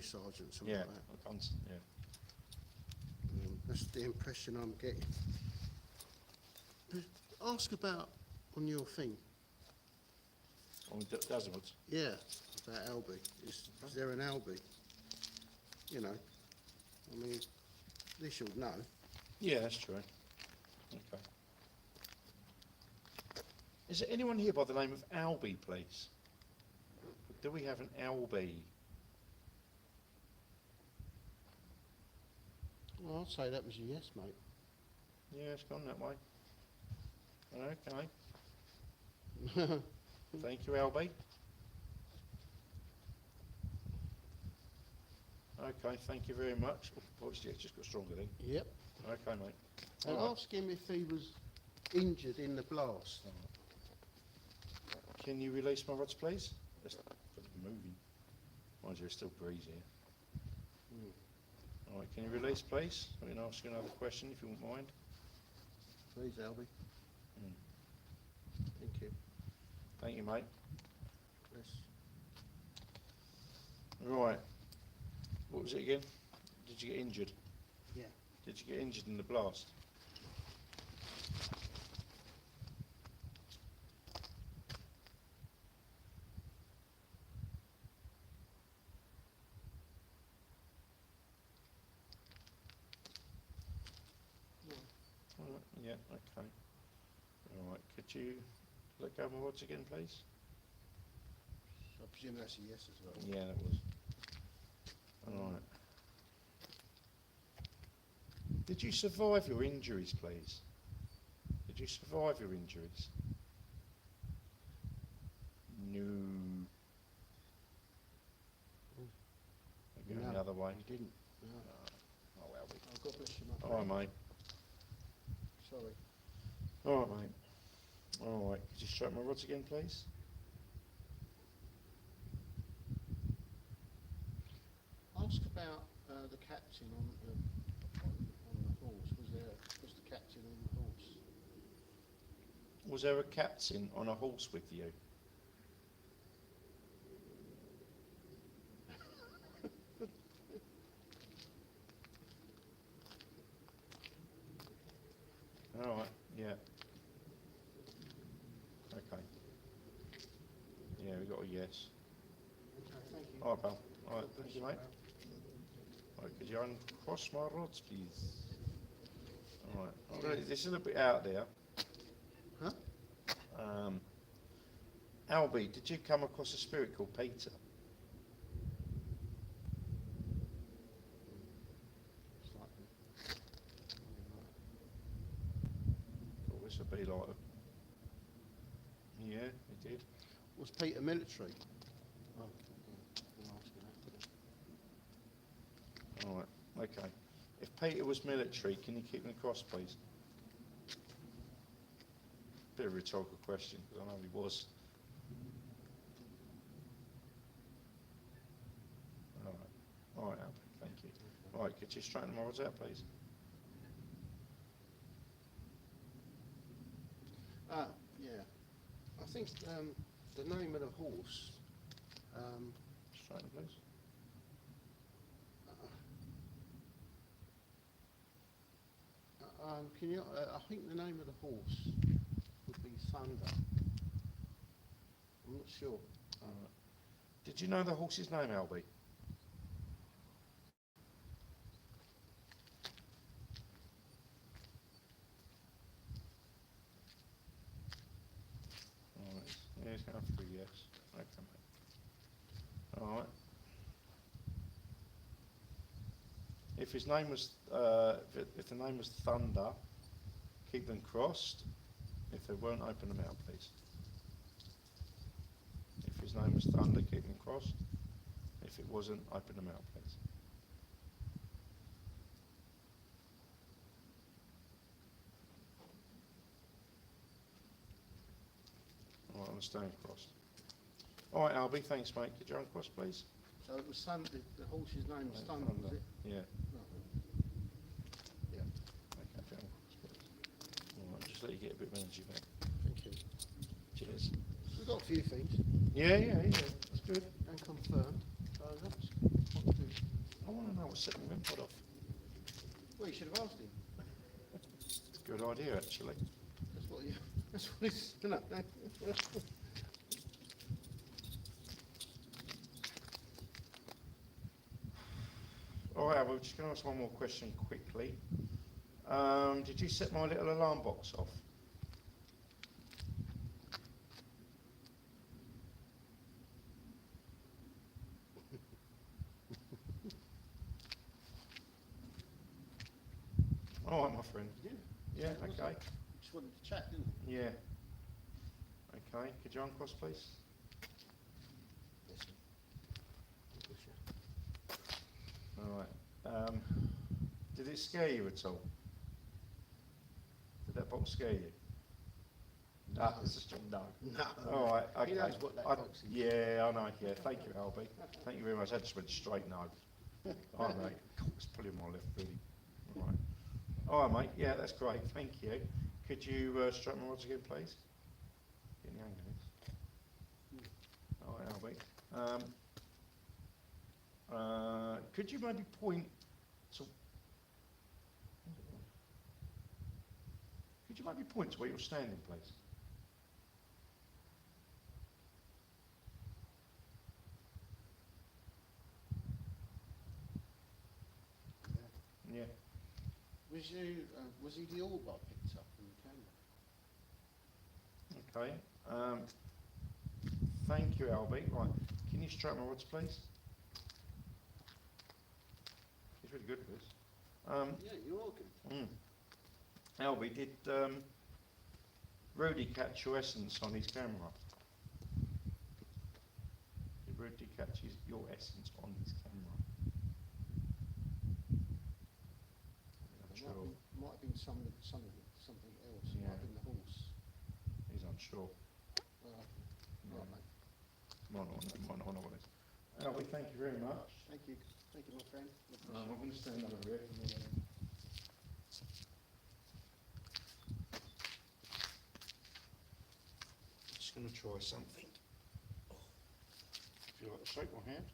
sergeant, something like that. Yeah. That's the impression I'm getting. Ask about on your thing. On Desmond. Yeah, about Albie. Is there an Albie? You know, I mean, they should know. Yeah, that's true. Okay. Is there anyone here by the name of Albie, please? Do we have an Albie? Well, I'd say that was a yes, mate. Yeah, it's gone that way. Okay. Thank you, Albie. Okay, thank you very much. Oh, it's just got stronger then. Yep. Okay, mate. And All right. ask him if he was injured in the blast. can you release my rods, please? That's moving. Mind you, it's still breezy here. All right, can you release, please? I can ask you another question if you wouldn't mind. Please, Albie. Mm. Thank you. Thank you, mate. Yes. Right. What was it again? Did you get injured? Yeah. Did you get injured in the blast? All right, yeah, okay. All right, could you let go of my rods again, please? I presume that's a yes as well. Yeah, that was. All right. Did you survive your injuries, please? Did you survive your injuries? No. Going the other way. You didn't. No. Oh, well, we. Oh, God bless you, my All right, friend. mate. Sorry. All right, mate. All right. Could you straighten my rods again, please? Ask about the captain on the horse. Was the captain on the horse? Was there a captain on a horse with you? All right. Yeah. Okay. Yeah, we got a yes. Okay, thank you. All right, pal. All right, God bless thank you, mate. pal. All right, could you uncross my rods, please? All right. This is a little bit out there. Huh? Albie, did you come across a spirit called Peter? Slightly. Thought this would be like a... Yeah, he did. Was Peter military? Oh, I'm asking that. All right, okay. If Peter was military, can you keep him across, please? Bit of a rhetorical question, because I know he was. All right, Albert, thank you. All right, could you straighten my rods out, please? Yeah. I think the name of the horse. Straighten, please. Can you? I think the name of the horse would be Thunder. I'm not sure. All right. Did you know the horse's name, Albie? All right. Yeah, it's going for a yes. Okay, mate. All right. If his name was, if the name was Thunder, keep them crossed. If they weren't, open them out, please. If his name was Thunder, keep them crossed. If it wasn't, open them out, please. All right, I'm staying crossed. All right, Albie, thanks, mate. Could you uncross, please? So it was the horse's name was Thunder, was it? Yeah. No. Yeah. Okay, if you uncross, please. All right, just let you get a bit of energy back. Thank you. Cheers. We've got a few things Yeah, that's good. and confirmed. So that's what to do. I want to know what's setting the pod off. Well, you should have asked him. Good idea, actually. That's what you. That's what he's. No. All right, we're just going to ask one more question quickly. Did you set my little alarm box off? All right, my friend. Yeah, okay. Just wanted to chat, didn't he? Yeah. Okay, could you uncross, please? Yes. All right. Did it scare you at all? Did that box scare you? No, it's a straight no. No. All right, okay. He knows what that box is. Yeah, I know. Yeah, thank you, Albie. Thank you very much. I just went straight no. All right, mate. God, it's pulling my left, really. All right. All right, mate. Yeah, that's great. Thank you. Could you strike my rods again, please? Get the hang of this. All right, Albie. Could you maybe point to? Could you maybe point to where you're standing, please? Yeah. Was he the orb I picked up from the camera? Okay. Thank you, Albie. Right. Can you strike my rods, please? He's really good at this. Yeah, you're welcome. Albie, did Rudy catch your essence on his camera? Did Rudy catch your essence on his camera? I'm unsure. Might have been something else. Yeah. Might have been the horse. He's unsure. Right, mate. Might not know what it is. Albie, thank you very much. Thank you, my friend. I'm going to stand over here. Just going to try something. If you like to shake my hand.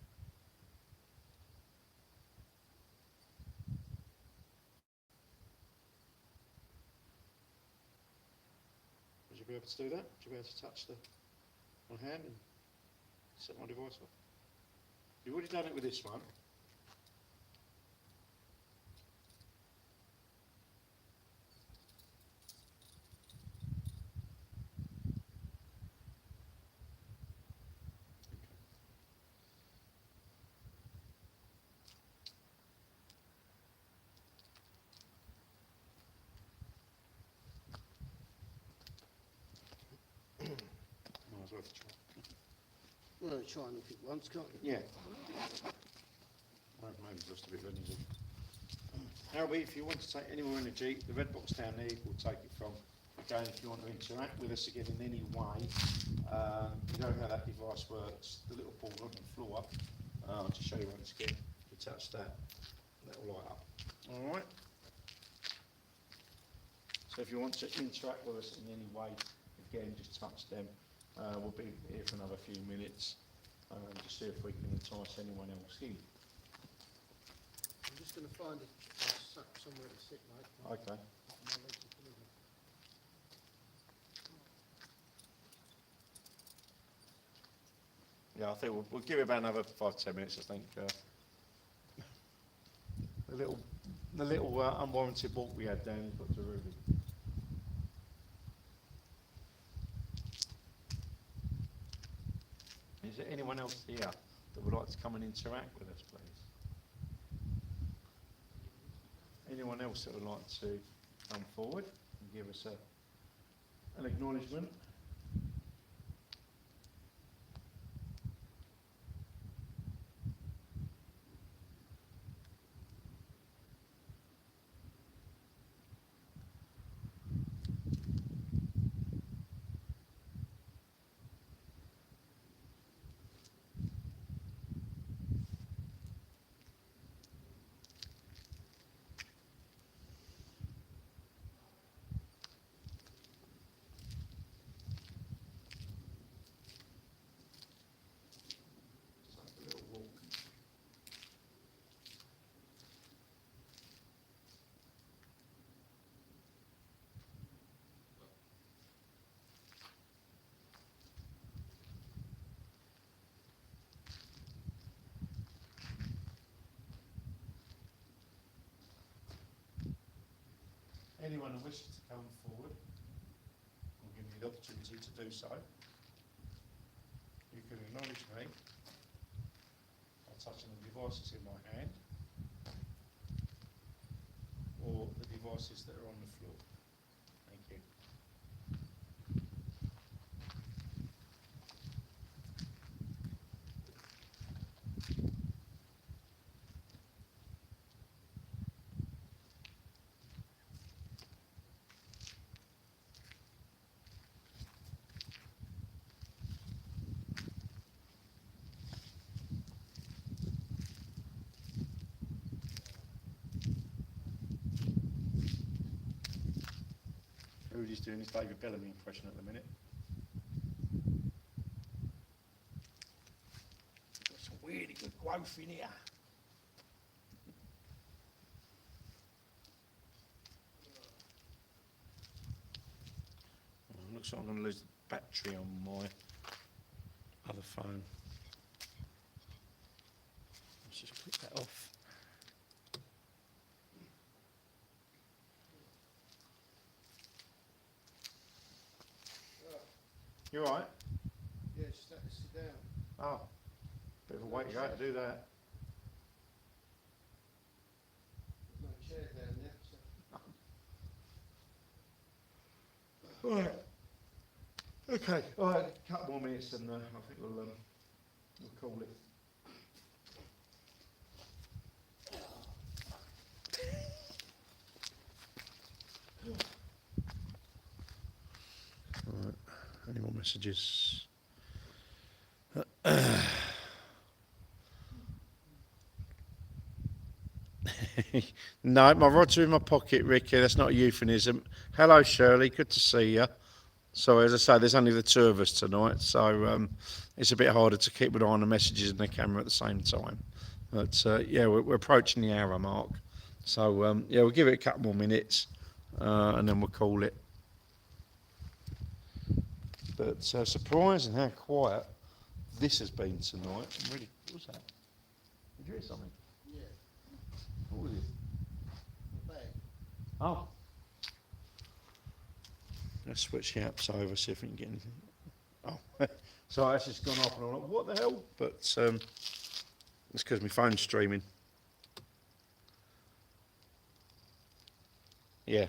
Would you be able to do that? Would you be able to touch my hand and set my device off? You've already done it with this one. Might as well try. Well, try and look at once, can't you? Yeah. Maybe just a bit of energy. Albie, if you want to take any more energy, the red box down there will take it from. Again, if you want to interact with us again in any way, you know how that device works. The little ball on the floor. I'll just show you once again. You touch that, that will light up. All right. So if you want to interact with us in any way, again, just touch them. We'll be here for another few minutes to see if we can entice anyone else in. I'm just going to find somewhere to sit, mate. Okay. My legs are full of them. Yeah, I think we'll give it about another 5-10 minutes. I think the little unwarranted walk we had down got to Ruby. Is there anyone else here that would like to come and interact with us, please? Anyone else that would like to come forward and give us an acknowledgement? Anyone who wishes to come forward, I'll give you the opportunity to do so. You can acknowledge me by touching the devices in my hand or the devices that are on the floor. Thank you. Rudy's doing his David Bellamy impression at the minute. Got some really good growth in here. Oh, looks like I'm going to lose the battery on my other phone. Let's just put that off. You alright? Yeah, sit down. Oh, bit of a way to go to do that. There's no chair down there. So. Alright. Okay, alright, a couple more minutes and I think we'll call it. Alright, any more messages? No, my rods are in my pocket, Ricky. That's not a euphemism. Hello, Shirley. Good to see you. So, as I say, there's only the two of us tonight, so it's a bit harder to keep an eye on the messages and the camera at the same time. But yeah, we're approaching the hour mark. So yeah, we'll give it a couple more minutes and then we'll call it. But surprising how quiet this has been tonight. I'm really, what was that? Did you hear something? Yeah, What was it? the bag. Oh. Let's switch the apps over, see if we can get anything. Oh, so it's just gone off and I'm like, what the hell? But it's because my phone's streaming. Yeah.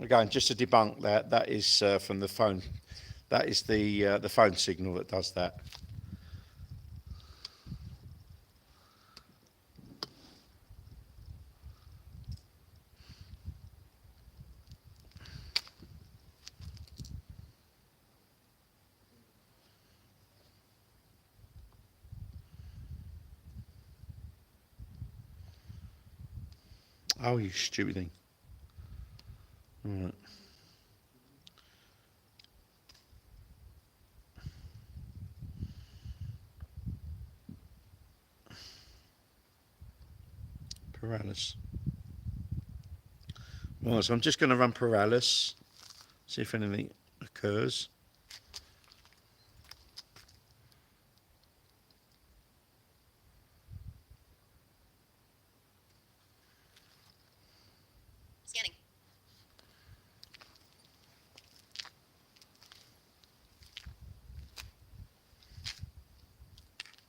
Again, just to debunk that, that is from the phone. That is the phone signal that does that. Oh, you stupid thing. Right. Paralysis. Right, so I'm just going to run paralysis, see if anything occurs. Scanning.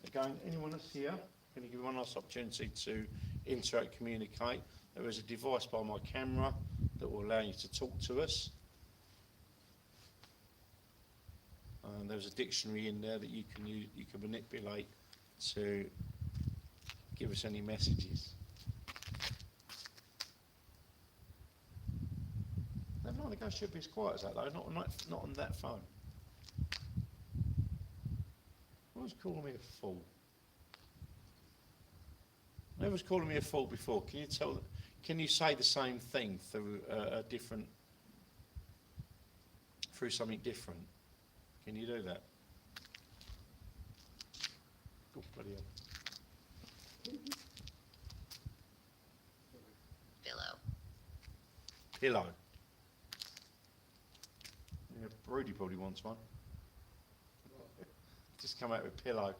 Again, anyone that's here, I'm going to give you one last opportunity to interact, communicate. There is a device by my camera that will allow you to talk to us. And there's a dictionary in there that you can use, you can manipulate to give us any messages. They're not going to be as quiet as that though, not on that phone. Who's calling me a fool? Whoever's calling me a fool before, can you tell? Can you say the same thing through a different, through something different? Can you do that? Oh, bloody hell. Pillow. Pillow. Yeah, Brody probably wants one. Just come out with pillow.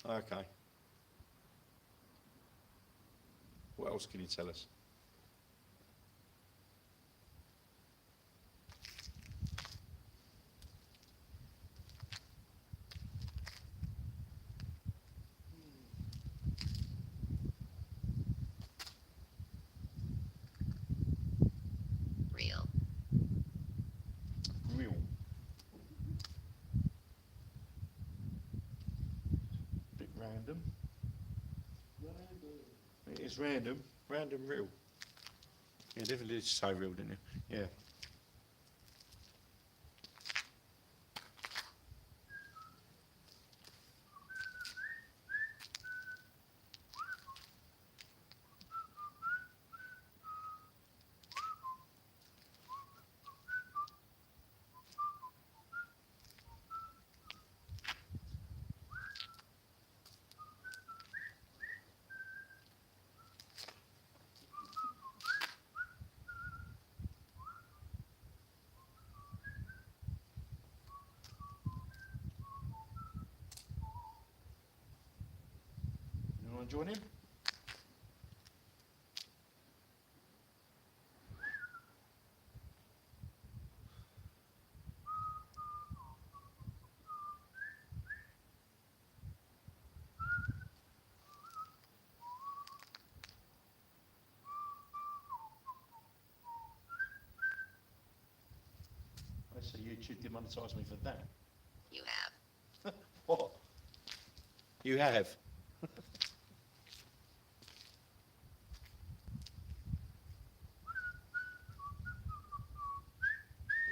Okay. What else can you tell us? Real. Real. Bit random. It is random. Random real. Yeah, definitely did say real, didn't you? Yeah. to join in? So YouTube demonetised me for that. You have. What? You have? Go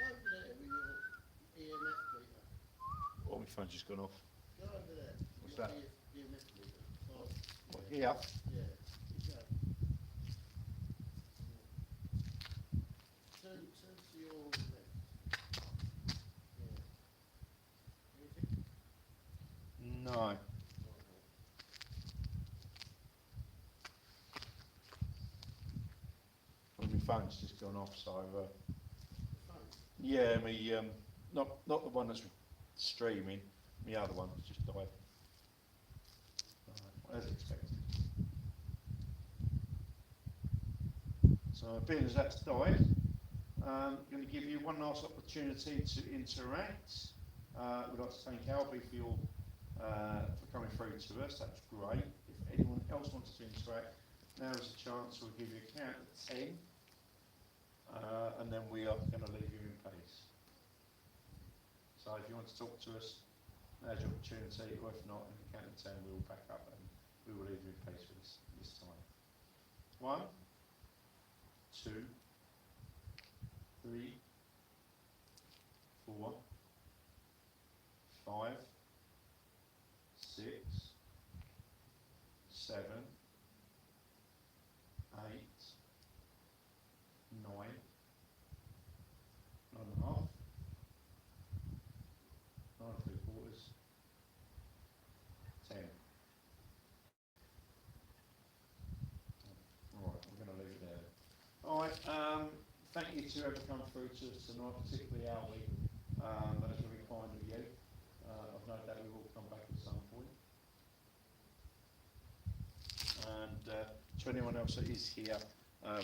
over there with your EMF meter. Oh, my phone's just gone off. Go over there. What's Your that? EMF meter. Oh, What, here? yeah. Keep going. Turn to your left. Yeah. Anything? No. Well, my phone's just gone off, so Phone. yeah, me not the one that's streaming, the other one just died. As expected. So being as that's died, I'm going to give you one last opportunity to interact. We'd like to thank Albie for your for coming through to us. That's great. If anyone else wants to interact, now is a chance. We'll give you a count of 10, and then we are going to leave you in peace. So if you want to talk to us, now's your opportunity. Or if not, in the count of 10, we will back up and we will leave you in peace for this time. 1, 2, 3, 4, 5, 6, 7, 8, 9, 9.5, 9 3/4, 10. Alright, we're going to leave it there. Alright, thank you to whoever come through to us tonight, particularly Albie. That was very kind of you. I've no doubt we will come back at some point. And to anyone else that is here,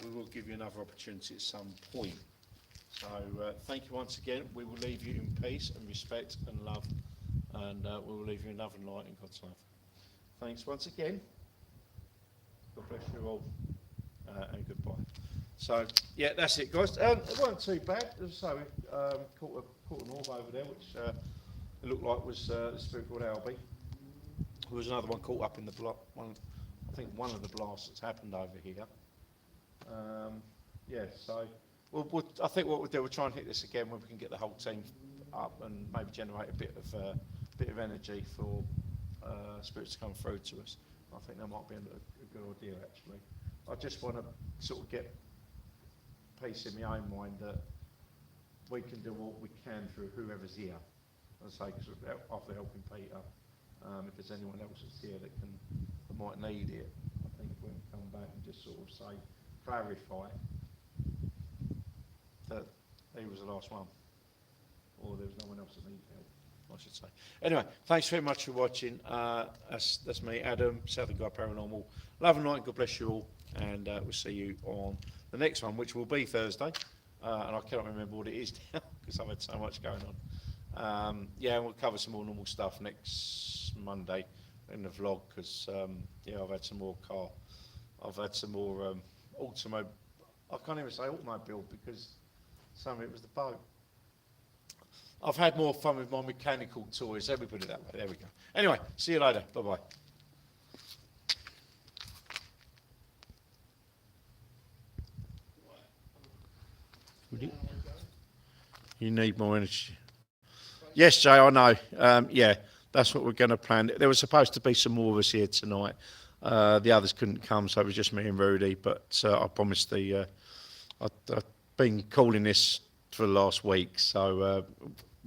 we will give you another opportunity at some point. So thank you once again. We will leave you in peace and respect and love, and we will leave you in love and light in God's love. Thanks once again. God bless you all, and goodbye. So yeah, that's it, guys. It wasn't too bad. So caught an orb over there, which it looked like was the spirit called Albie. There was another one caught up in the I think one of the blasts that's happened over here. Yeah, so I think what we'll do, we'll try and hit this again when we can get the whole team up and maybe generate a bit of energy for spirits to come through to us. I think that might be a good idea, actually. I just want to sort of get peace in my own mind that we can do what we can through whoever's here. As I say, because after helping Peter, if there's anyone else that's here that might need it, I think we'll come back and just sort of say, clarify that he was the last one, or there was no one else that needed help, I should say. Anyway, thanks very much for watching. That's me, Adam, Southend Guy Paranormal. Love and light, God bless you all, and we'll see you on the next one, which will be Thursday. And I cannot remember what it is now because I've had so much going on. Yeah, and we'll cover some more normal stuff next Monday in the vlog because yeah, I've had some more automobile. I can't even say automobile because some of it was the boat. I've had more fun with my mechanical toys. Let me put it that way. There we go. Anyway, see you later. Bye bye. You need more energy. Yes, Jay, I know. Yeah, that's what we're going to plan. There was supposed to be some more of us here tonight. The others couldn't come, so it was just me and Rudy. But I promised I've been calling this for the last week, so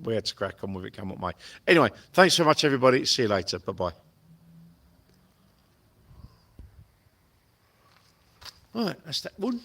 we had to crack on with it, come what may. Anyway, thanks so much, everybody. See you later. Bye-bye. Right, that's that one.